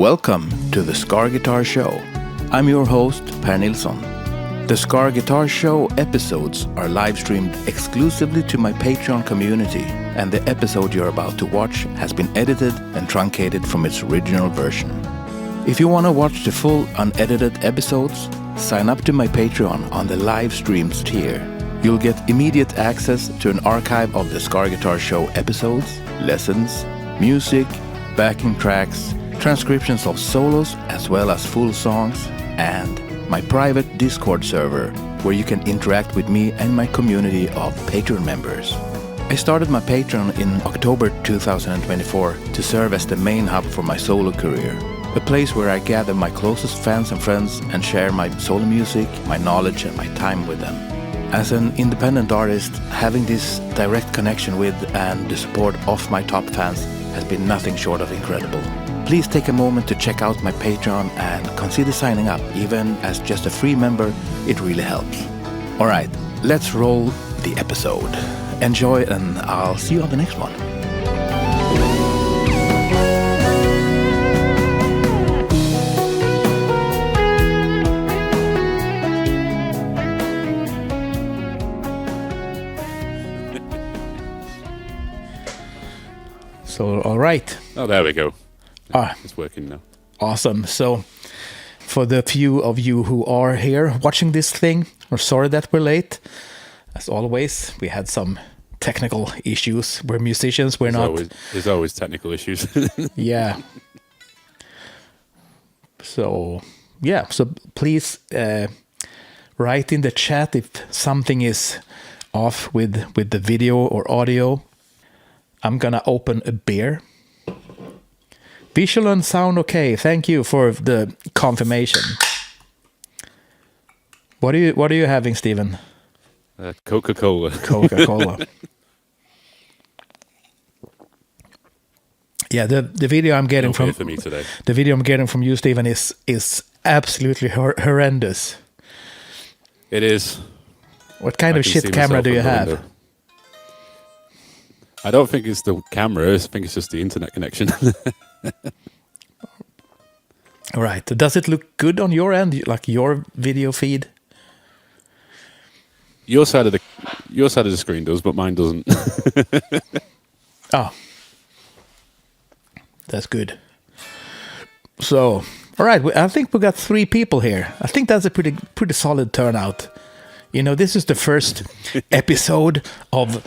Welcome to the Scarguitar Show. I'm your host, Per Nilsson. The Scarguitar Show episodes are live streamed exclusively to my Patreon community, and the episode you're about to watch has been edited and truncated from its original version. If you want to watch the full unedited episodes, sign up to my Patreon on the live streams tier. You'll get immediate access to an archive of the Scarguitar Show episodes, lessons, music, backing tracks, transcriptions of solos as well as full songs, and my private Discord server where you can interact with me and my community of Patreon members. I started my Patreon in October 2024 to serve as the main hub for my solo career, a place where I gather my closest fans and friends and share my solo music, my knowledge and my time with them. As an independent artist, having this direct connection with and the support of my top fans has been nothing short of incredible. Please take a moment to check out my Patreon and consider signing up. Even as just a free member, it really helps. Alright, let's roll the episode. Enjoy, and I'll see you on the next one. So, alright. Oh, there we go. Ah, it's working now. Awesome. So, for the few of you who are here watching this thing, we're sorry that we're late. As always, we had some technical issues. We're musicians. There's always technical issues. Yeah. So please write in the chat if something is off with the video or audio. I'm gonna open a beer. Visual and sound okay. Thank you for the confirmation. What are you having, Stephen? Coca-Cola. Coca-Cola. Yeah, the video I'm getting from for me today. The video I'm getting from you, Stephen, is absolutely horrendous. It is. What kind of shit camera do you have? I don't think it's the camera. I think it's just the internet connection. All right. Does it look good on your end, like your video feed? Your side of the screen does, but mine doesn't. Oh, that's good. So, all right. I think we got 3 people here. I think that's a pretty solid turnout. You know, this is the first episode of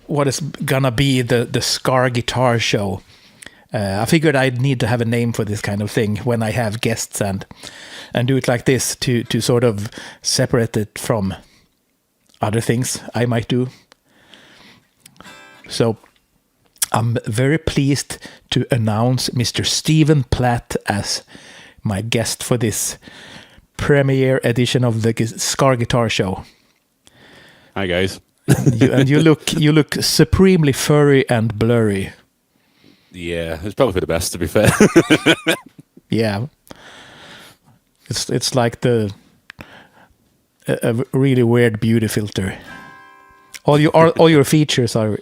what is gonna be the Scarguitar Show. I figured I'd need to have a name for this kind of thing when I have guests and do it like this to sort of separate it from other things I might do. So I'm very pleased to announce Mr. Stephen Platt as my guest for this premiere edition of the Scarguitar Show. Hi guys. You look supremely furry and blurry. Yeah, it's probably for the best, to be fair. Yeah, it's like a really weird beauty filter. All your features are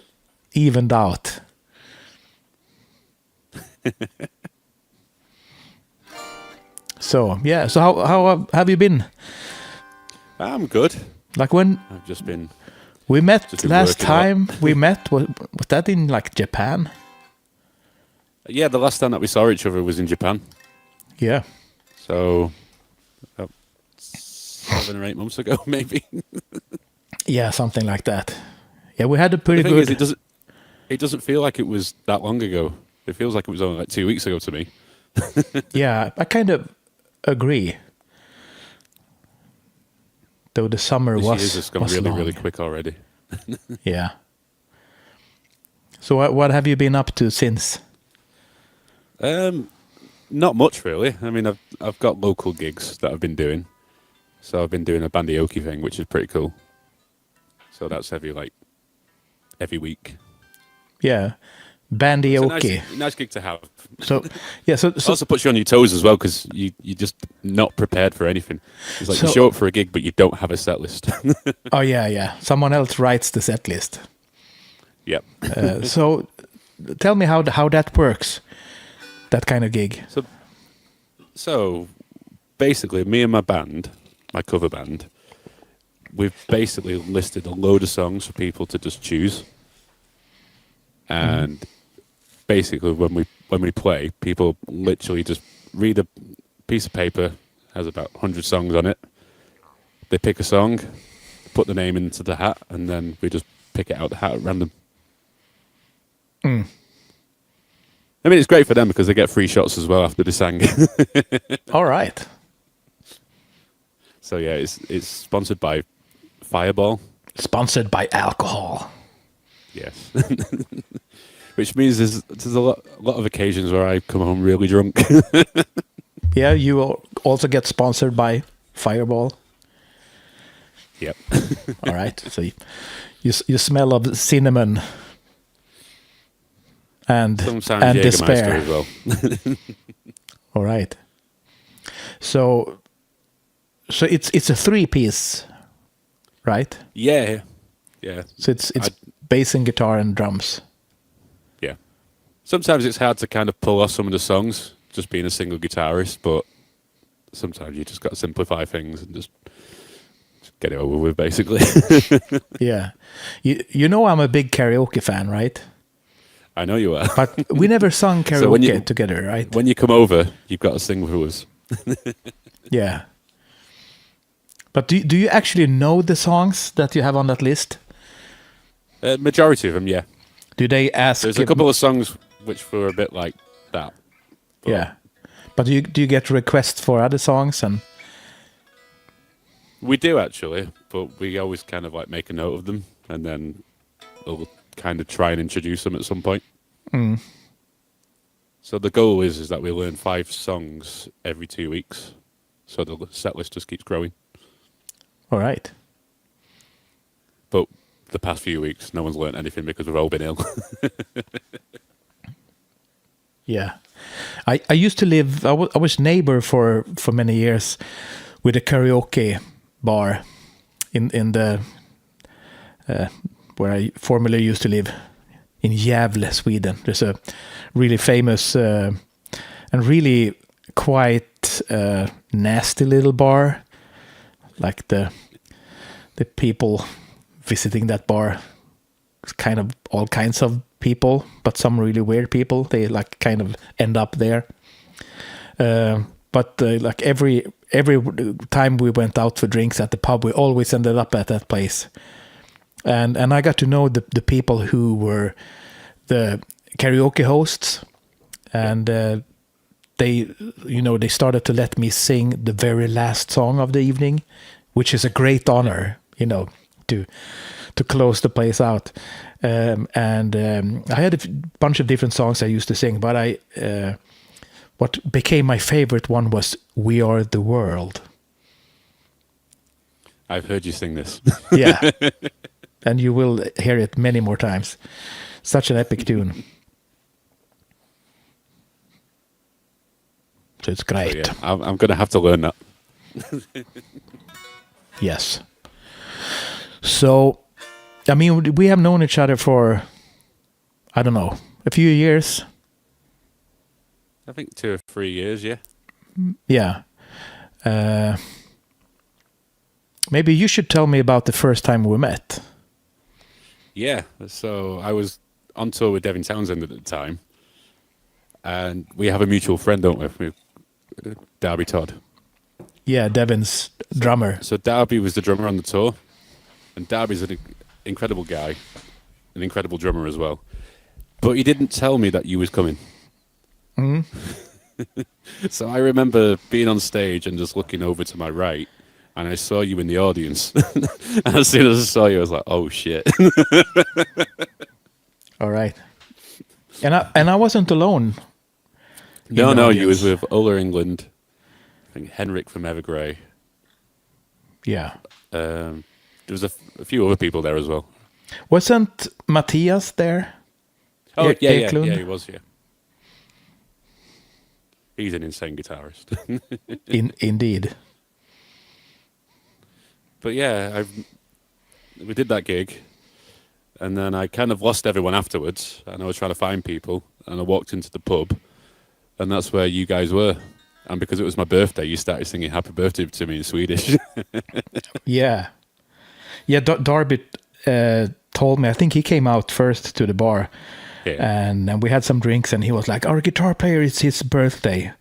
evened out. So yeah, so how have you been? I'm good. Like when I've just been. We met last time. We met was that in like Japan? Yeah, the last time that we saw each other was in Japan. Yeah. So, about 7 or 8 months ago, maybe. Yeah, something like that. Yeah, we had a pretty the thing good. Is, it doesn't feel like it was that long ago. It feels like it was only like 2 weeks ago to me. Yeah, I kind of agree. Though the summer this was year's just gone really, long. really quick already. Yeah. So what have you been up to since? Not much really. I mean, I've got local gigs that I've been doing. So I've been doing a karaoke thing, which is pretty cool. So that's every week. Yeah, karaoke. Nice gig to have. So yeah, so it also puts you on your toes as well because you're just not prepared for anything. It's like you show up for a gig, but you don't have a set list. Oh yeah. Someone else writes the set list. Yep. So tell me how that works. That kind of gig. So So basically, me and my band, my cover band, we've basically listed a load of songs for people to just choose. And basically, when we play, people literally just read a piece of paper, has about 100 songs on it. They pick a song, put the name into the hat, and then we just pick it out the hat at random. I mean, it's great for them because they get free shots as well after they sang. All right. So yeah, it's sponsored by Fireball. Sponsored by alcohol. Yes. Which means there's a lot of occasions where I come home really drunk. Yeah, you also get sponsored by Fireball. Yep. All right. So you smell of cinnamon and Sometimes despair as well. All right. So it's a 3-piece, right? Yeah. So it's bass and guitar and drums. Yeah. Sometimes it's hard to kind of pull off some of the songs, just being a single guitarist, but sometimes you just got to simplify things and just get it over with, basically. Yeah. You know I'm a big karaoke fan, right? I know you are. But we never sung karaoke So together, right? When you come over, you've got to sing with us. Yeah. But do you actually know the songs that you have on that list? Majority of them, yeah. Do they ask? There's a couple of songs which were a bit like that. But Yeah. But do you get requests for other songs? And we do actually, but we always kind of like make a note of them, and then we'll kind of try and introduce them at some point. So the goal is that we learn 5 songs every 2 weeks, so the set list just keeps growing. all right. But the past few weeks, no one's learned anything because we've all been ill. Yeah. I used to live. I was neighbor for many years with a karaoke bar in the where I formerly used to live in Gävle, Sweden. There's a really famous and really quite nasty little bar. Like the people visiting that bar, it's kind of all kinds of people, but some really weird people. They like kind of end up there. But like every time we went out for drinks at the pub, we always ended up at that place. And I got to know the people who were the karaoke hosts, and they started to let me sing the very last song of the evening, which is a great honor, to close the place out. I had a bunch of different songs I used to sing, but what became my favorite one was "We Are the World." I've heard you sing this. Yeah. And you will hear it many more times. Such an epic tune. So it's great. So, yeah, I'm going to have to learn that. Yes. So, I mean, we have known each other for, I don't know, a few years. I think 2 or 3 years, yeah. Yeah. Maybe you should tell me about the first time we met. Yeah, so I was on tour with Devin Townsend at the time, and we have a mutual friend, don't we? Darby Todd. Yeah, Devin's drummer. So Darby was the drummer on the tour, and Darby's an incredible guy, an incredible drummer as well. But he didn't tell me that you was coming. So I remember being on stage and just looking over to my right, and I saw you in the audience. And as soon as I saw you, I was like, "Oh shit!" All right. And I wasn't alone. No, you was with Ola England, I think Henrik from Evergrey. Yeah. There was a few other people there as well. Wasn't Matthias there? Oh, yeah, Eklund? he was, yeah. He's an insane guitarist. Indeed. But yeah, we did that gig, and then I kind of lost everyone afterwards, and I was trying to find people, and I walked into the pub, and that's where you guys were. And because it was my birthday, you started singing "Happy Birthday" to me in Swedish. Yeah. Yeah, Darby told me, I think he came out first to the bar, and we had some drinks, and he was like, our guitar player, it's his birthday.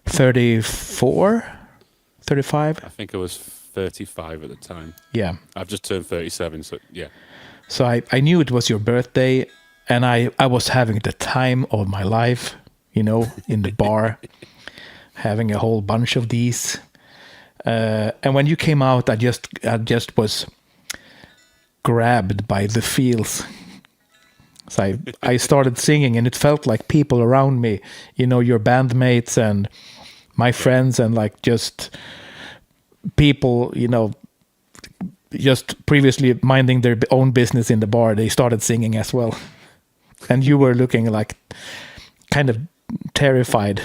34? 35? I think I was 35 at the time. Yeah. I've just turned 37, so yeah. So I knew it was your birthday, and I was having the time of my life, you know, in the bar, having a whole bunch of these. And when you came out, I just was grabbed by the feels. So I started singing, and it felt like people around me, you know, your bandmates and my friends, and like just people, you know, just previously minding their own business in the bar, they started singing as well. And you were looking like kind of terrified.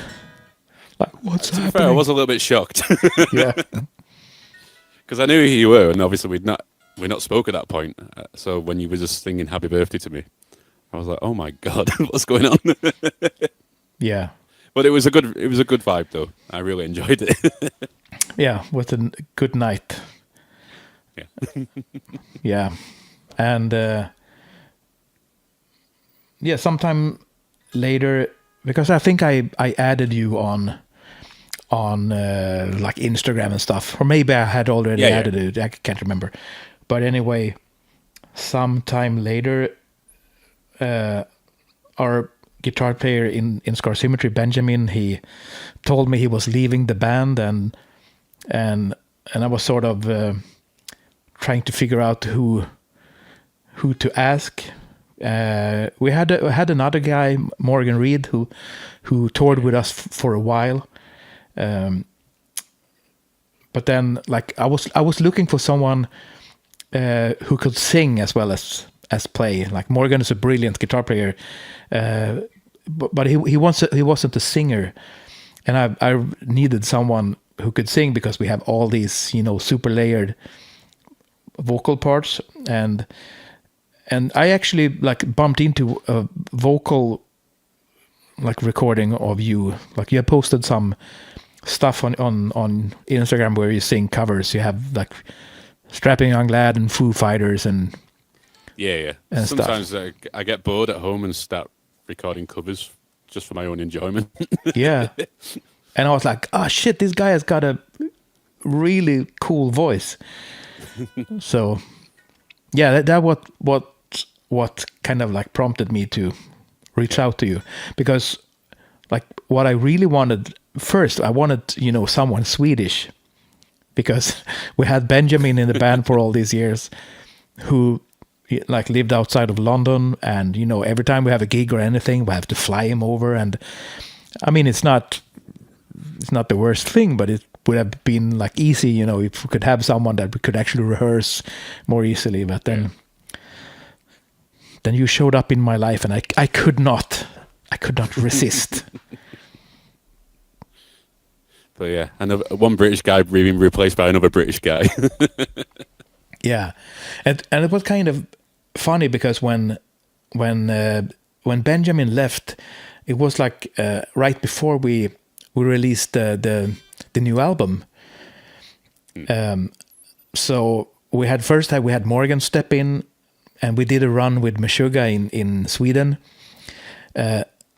Like, what's happening? Fair, I was a little bit shocked. Yeah. Because I knew who you were, and obviously we're not spoke at that point. So when you were just singing "Happy Birthday" to me, I was like, "Oh my god, what's going on?" Yeah. But it was a good vibe though. I really enjoyed it. Yeah, with a good night. Yeah. Yeah. And yeah, sometime later, because I think I added you on like Instagram and stuff, or maybe I had already added it. I can't remember. But anyway, sometime later, our guitar player in Scar Symmetry, Benjamin, he told me he was leaving the band, and I was sort of trying to figure out who to ask. We had another guy, Morgan Reed, who toured with us for a while. But then, like, I was looking for someone who could sing as well as play. Like, Morgan is a brilliant guitar player, but he wasn't a singer, and I needed someone who could sing, because we have all these, you know, super layered vocal parts, and I actually like bumped into a vocal like recording of you. Like, you have posted some stuff on Instagram where you sing covers. You have like Strapping Young Lad and Foo Fighters and yeah. And sometimes I get bored at home and start recording covers just for my own enjoyment. Yeah. And I was like, oh shit, this guy has got a really cool voice. So yeah, that what kind of like prompted me to reach out to you, because like what I really wanted first, I wanted, you know, someone Swedish, because we had Benjamin in the band for all these years, who like lived outside of London, and you know, every time we have a gig or anything, we have to fly him over. And I mean, it's not the worst thing, but it would have been like easy, you know, if we could have someone that we could actually rehearse more easily. But then you showed up in my life, and I could not resist. But yeah, one British guy being replaced by another British guy. Yeah, and it was kind of funny, because when Benjamin left, it was like right before we released the new album. So we had Morgan step in, and we did a run with Meshuggah in Sweden.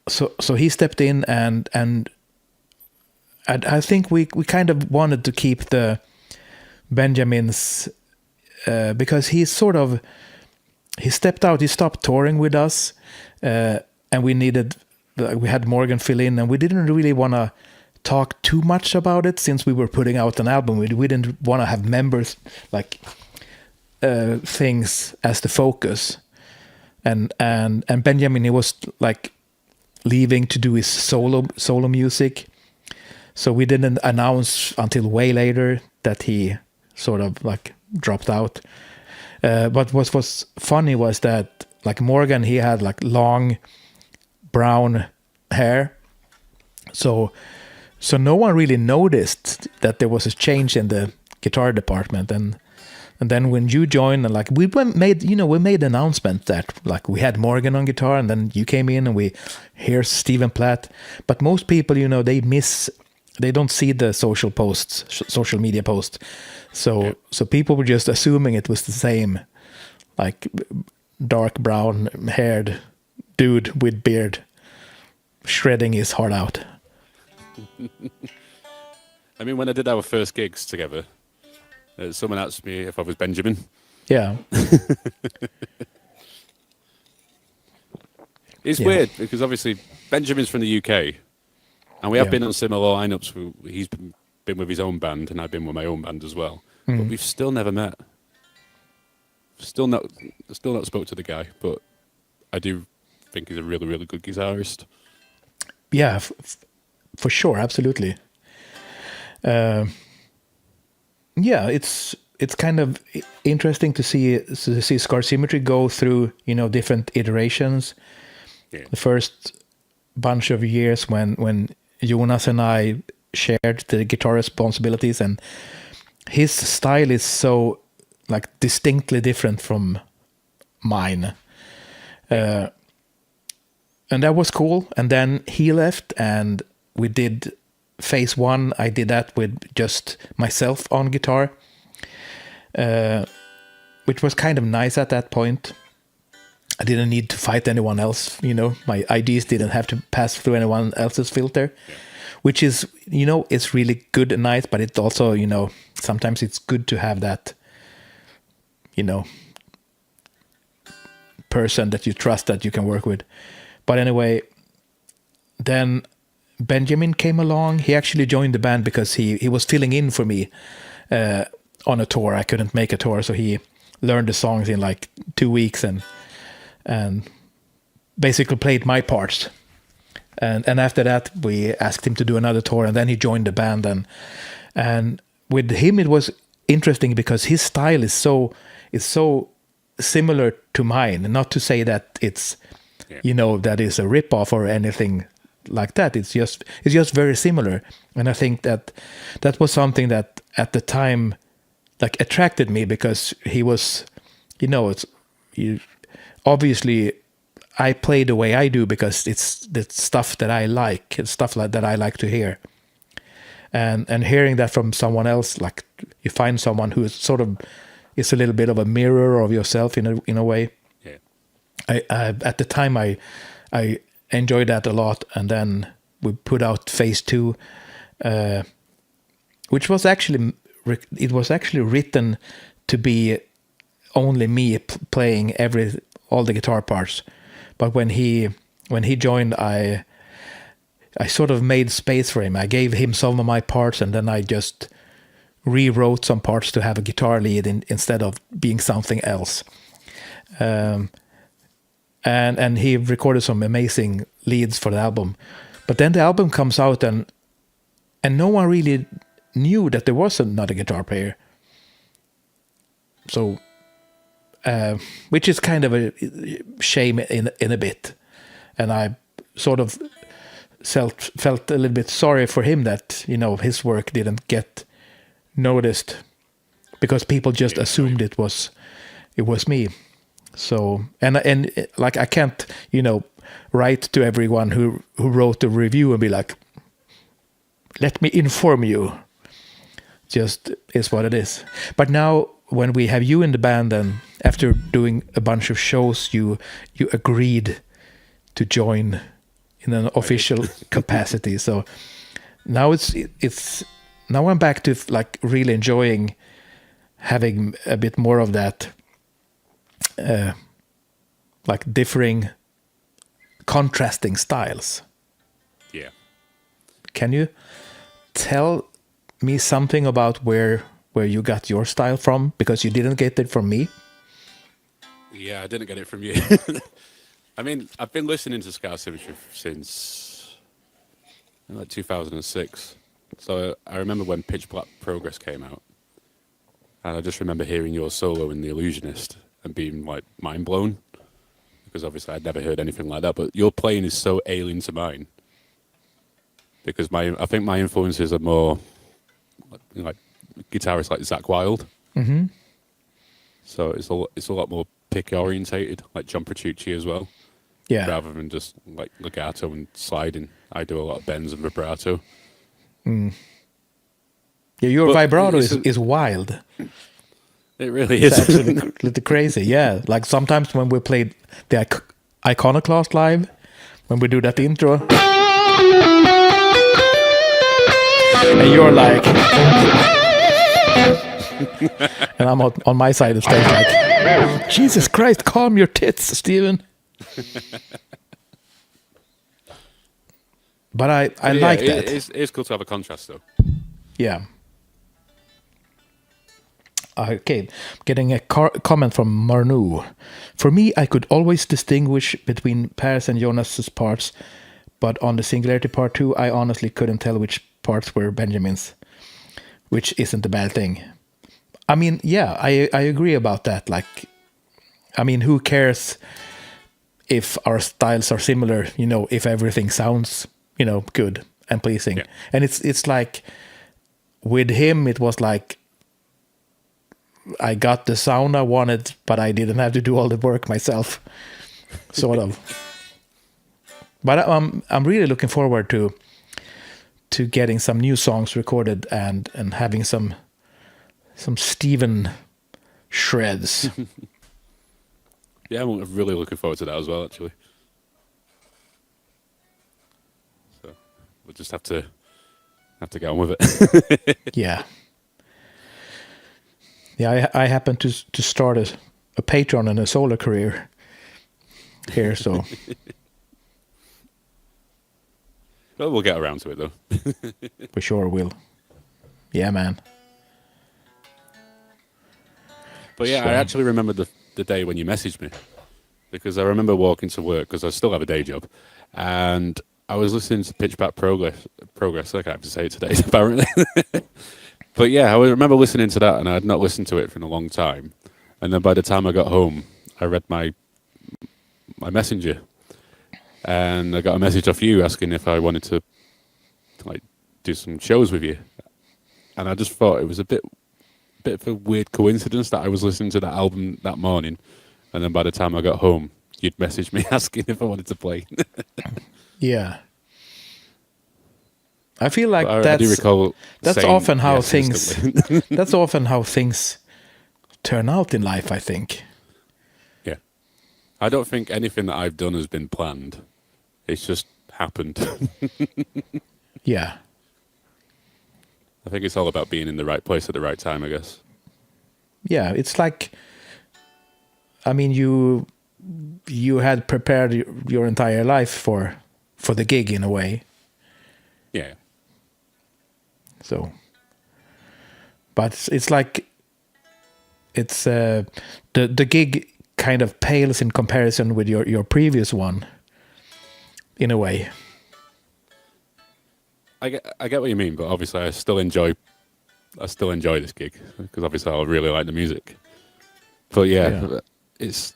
So he stepped in, and I think we kind of wanted to keep the Benjamin's, because he stepped out, he stopped touring with us, and we had Morgan fill in, and we didn't really want to talk too much about it, since we were putting out an album. We didn't want to have members like things as the focus, and Benjamin, he was like leaving to do his solo music, so we didn't announce until way later that he sort of like dropped out. But what was funny was that like Morgan, he had like long brown hair, so no one really noticed that there was a change in the guitar department. And then when you joined, and like we made an announcement that like we had Morgan on guitar, and then you came in, and here's Stephen Platt. But most people, you know, they miss they don't see the social posts, social media posts. So people were just assuming it was the same, like dark brown haired dude with beard shredding his heart out. I mean, when I did our first gigs together, someone asked me if I was Benjamin. Yeah. It's weird because obviously Benjamin's from the UK, and we have been on similar lineups. He's been with his own band, and I've been with my own band as well. But we've still never met. Still not spoke to the guy, but I do think he's a really, really good guitarist. Yeah, for sure, absolutely. Yeah, it's kind of interesting to see Scar Symmetry go through, different iterations. Yeah. The first bunch of years when Jonas and I shared the guitar responsibilities, and his style is so like distinctly different from mine. And that was cool. And then he left, and we did phase 1. I did that with just myself on guitar, which was kind of nice at that point. I didn't need to fight anyone else, my ideas didn't have to pass through anyone else's filter, which is, it's really good and nice, but it also, sometimes it's good to have that, person that you trust that you can work with. But anyway, then Benjamin came along. He actually joined the band because he was filling in for me on a tour. I couldn't make a tour, so he learned the songs in like 2 weeks and basically played my parts. And after that, we asked him to do another tour, and then he joined the band. And with him, it was interesting because his style is so similar to mine. Not to say that it's that is a ripoff or anything like that. It's just very similar. And I think that was something that at the time like attracted me, because he was, obviously I play the way I do because it's the stuff that I like. It's stuff like that I like to hear. And hearing that from someone else, like you find someone who is sort of is a little bit of a mirror of yourself in a way. Yeah. I at the time I enjoyed that a lot, and then we put out phase 2, which was actually written to be only me playing all the guitar parts. But when he joined, I sort of made space for him. I gave him some of my parts, and then I just rewrote some parts to have a guitar lead instead of being something else. And he recorded some amazing leads for the album. But then the album comes out, and no one really knew that there was another guitar player. So, which is kind of a shame in a bit. And I sort of felt a little bit sorry for him that, his work didn't get noticed, because people just assumed it was me. So, and like I can't, write to everyone who wrote the review and be like, let me inform you. Just is what it is. But now when we have you in the band, and after doing a bunch of shows, you agreed to join in an official capacity. So now it's now I'm back to like really enjoying having a bit more of that like differing, contrasting styles. Yeah. Can you tell me something about where you got your style from? Because you didn't get it from me. Yeah, I didn't get it from you. I mean, I've been listening to Scar Symmetry since like 2006. So I remember when Pitch Black Progress came out, and I just remember hearing your solo in The Illusionist and being like mind blown, because obviously I'd never heard anything like that. But your playing is so alien to mine, because I think my influences are more like guitarists like Zakk Wylde. Mm-hmm. So it's a lot more pick orientated, like John Petrucci as well. Yeah. Rather than just like legato and sliding, I do a lot of bends and vibrato. Yeah, your But vibrato it's is wild. It really It's is. absolutely crazy. Yeah, like sometimes when we played the Iconoclast live, when we do that intro, and you're like, and I'm on my side of the stage like, Jesus Christ, calm your tits, Stephen. But I Yeah, like that. It's cool to have a contrast, though. Yeah. Okay, getting a comment from Marnu. For me, I could always distinguish between Per's and Jonas's parts, but on the Singularity part 2, I honestly couldn't tell which parts were Benjamin's, which isn't a bad thing. I mean, yeah, I agree about that. Like, I mean, who cares if our styles are similar, you know, if everything sounds, you know, good and pleasing. Yeah. And it's like, with him, it was like, I got the sound I wanted, but I didn't have to do all the work myself, sort of. But I'm really looking forward to getting some new songs recorded and having some Stephen shreds. Yeah, I'm really looking forward to that as well, actually. So we'll just have to get on with it. Yeah. Yeah, I happen to start a Patreon and a solo career here, so Well, we'll get around to it, though. we sure will. Yeah, man. But yeah, So- I actually remember the day when you messaged me, because I remember walking to work, because I still have a day job, and I was listening to Pitch Black Progress. I can't have to say it today, apparently. But yeah, I remember listening to that, and I had not listened to it for a long time. And then by the time I got home, I read my messenger, and I got a message off you asking if I wanted to like do some shows with you. And I just thought it was a bit of a weird coincidence that I was listening to that album that morning, and then by the time I got home, you'd message me asking if I wanted to play. Yeah. I feel like I do recall that's saying often how yes things instantly. that's often how things turn out in life, I think. Yeah. I don't think anything that I've done has been planned. It's just happened. Yeah. I think it's all about being in the right place at the right time, I guess. Yeah, it's like, I mean, you had prepared your entire life for the gig in a way. Yeah. So, but it's like it's the gig kind of pales in comparison with your previous one, in a way. I get what you mean, but obviously I still enjoy this gig because obviously I really like the music. But yeah. It's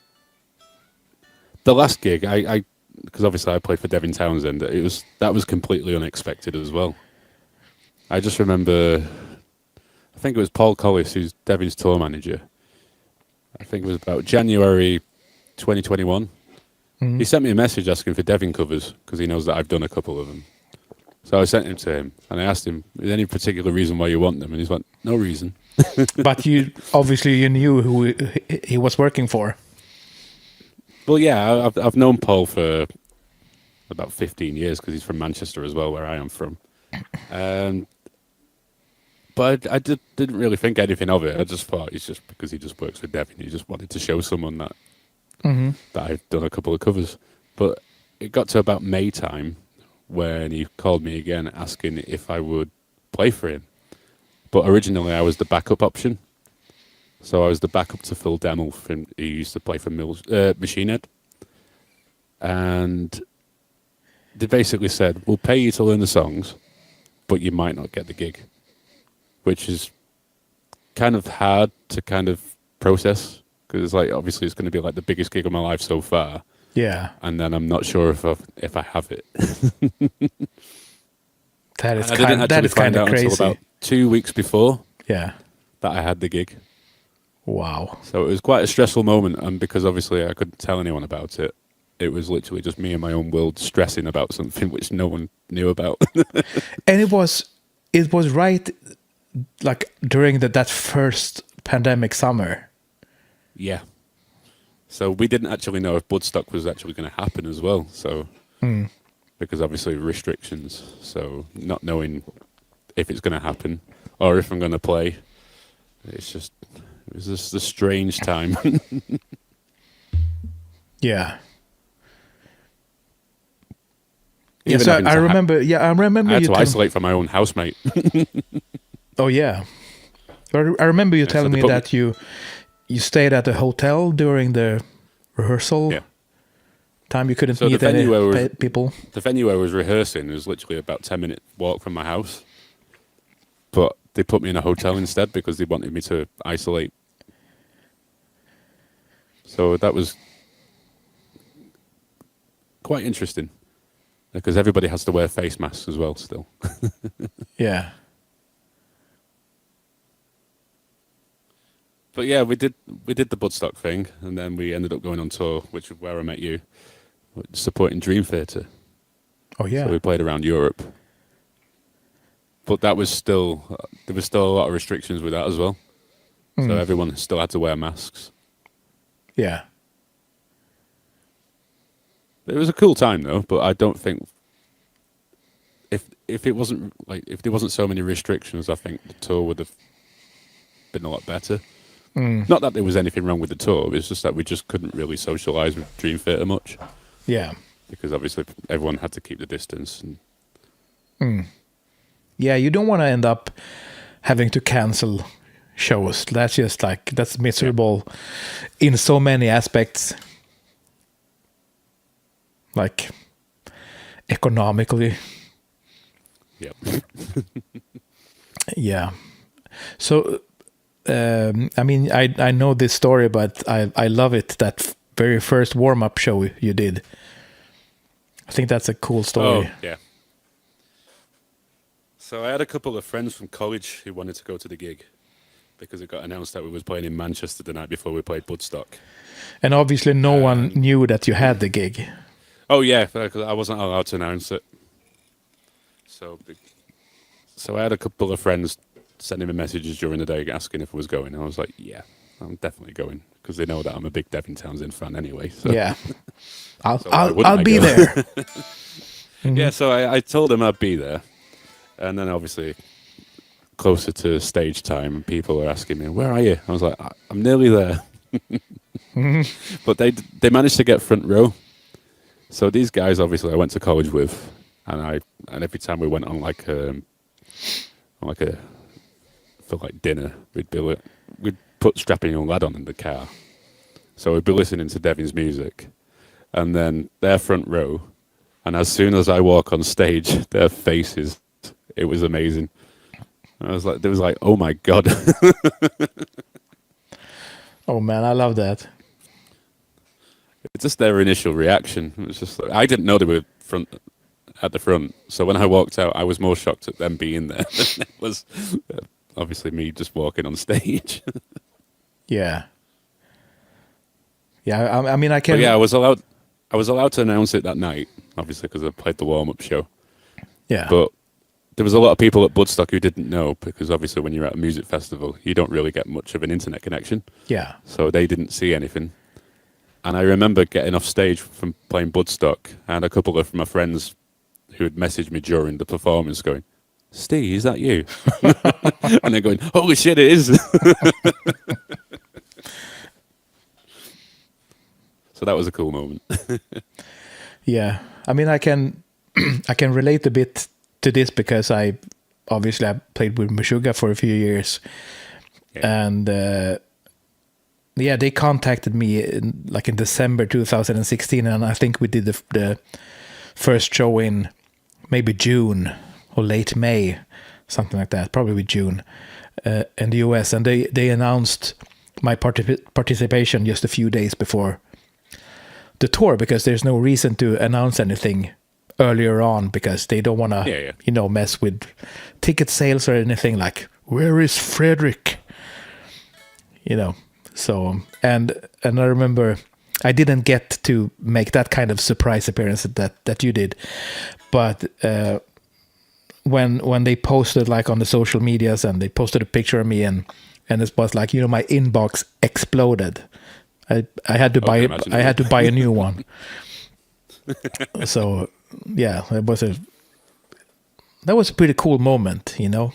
the last gig I because obviously I played for Devin Townsend. That was completely unexpected as well. I just remember, I think it was Paul Collis, who's Devin's tour manager. I think it was about January 2021. Mm-hmm. He sent me a message asking for Devin covers because he knows that I've done a couple of them. So I sent them to him and I asked him, is there any particular reason why you want them? And he's like, no reason. But you knew who he was working for. Well, yeah, I've known Paul for about 15 years because he's from Manchester as well, where I am from. But I didn't really think anything of it. I just thought it's just because he just works with Devin. He just wanted to show someone that that I've done a couple of covers. But it got to about May time when he called me again asking if I would play for him. But originally I was the backup option. So I was the backup to Phil Demmel. He used to play for Machine Head. And they basically said, we'll pay you to learn the songs, but you might not get the gig. Which is kind of hard to kind of process. Because it's like, obviously it's going to be like the biggest gig of my life so far. Yeah. And then I'm not sure if I have it. That is kind of crazy. until about 2 weeks before that I had the gig. Wow. So it was quite a stressful moment, and because obviously I couldn't tell anyone about it, it was literally just me in my own world stressing about something which no one knew about. And it was it was right, like during that first pandemic summer. Yeah. So we didn't actually know if Woodstock was actually going to happen as well. So because obviously restrictions. So not knowing if it's going to happen or if I'm going to play, it was just a strange time. Yeah. Even so having I to remember. I remember I had you to telling. isolate from my own housemate. Oh yeah. I remember you so telling they me put that you stayed at a hotel during the rehearsal Yeah. time. You couldn't So the meet any venue where we people. The venue where I was rehearsing was literally about 10-minute walk from my house. But they put me in a hotel instead because they wanted me to isolate. So that was quite interesting. Because everybody has to wear face masks as well still. Yeah. But yeah, we did the Woodstock thing, and then we ended up going on tour, which is where I met you, supporting Dream Theater. Oh yeah. So we played around Europe. But that was there was still a lot of restrictions with that as well. So everyone still had to wear masks. Yeah. It was a cool time though, but I don't think if it wasn't if there wasn't so many restrictions, I think the tour would have been a lot better. Not that there was anything wrong with the tour, it's just that we just couldn't really socialise with Dream Theater much. Yeah. Because obviously everyone had to keep the distance. And Yeah, you don't want to end up having to cancel shows. That's just that's miserable in so many aspects. Like economically. yeah. Yeah. So, I mean, I know this story, but I love it. That very first warm-up show you did. I think that's a cool story. Oh, yeah. So I had a couple of friends from college who wanted to go to the gig because it got announced that we was playing in Manchester the night before we played Woodstock. And obviously no one knew that you had the gig. Oh yeah, because I wasn't allowed to announce it. So I had a couple of friends sending me messages during the day asking if I was going. And I was like, yeah, I'm definitely going because they know that I'm a big Devin Townsend fan anyway. So. Yeah. why wouldn't I'll I be go? there. Yeah, so I told them I'd be there. And then obviously closer to stage time, people are asking me, where are you? I was like, I'm nearly there. But they managed to get front row. So these guys, obviously, I went to college with, and every time we went on for dinner, we'd put Strapping Young Lad on in the car. So we'd be listening to Devin's music, and then their front row, and as soon as I walk on stage, their faces, it was amazing. I was like, oh my God. Oh man, I love that. It's just their initial reaction. It was just like, I didn't know they were at the front. So when I walked out, I was more shocked at them being there than it was obviously me just walking on stage. Yeah. Yeah, I mean, I can. But yeah, I was allowed to announce it that night, obviously because I played the warm-up show. Yeah. But there was a lot of people at Woodstock who didn't know because obviously when you're at a music festival, you don't really get much of an internet connection. Yeah. So they didn't see anything. And I remember getting off stage from playing Woodstock, and a couple of my friends who had messaged me during the performance going, Steve, is that you? And they're going, holy shit, it is. So that was a cool moment. Yeah. I mean, I can relate a bit to this because I played with Meshuggah for a few years. Yeah. And they contacted me in December 2016, and I think we did the first show in maybe June or late May, something like that, probably June, in the US, and they announced my participation just a few days before the tour because there's no reason to announce anything earlier on because they don't want to mess with ticket sales or anything like, where is Frederick? So, and I remember I didn't get to make that kind of surprise appearance that you did, but when they posted like on the social medias and they posted a picture of me and it was like, you know, my inbox exploded. I had to buy a new one. So yeah, that was a pretty cool moment, you know.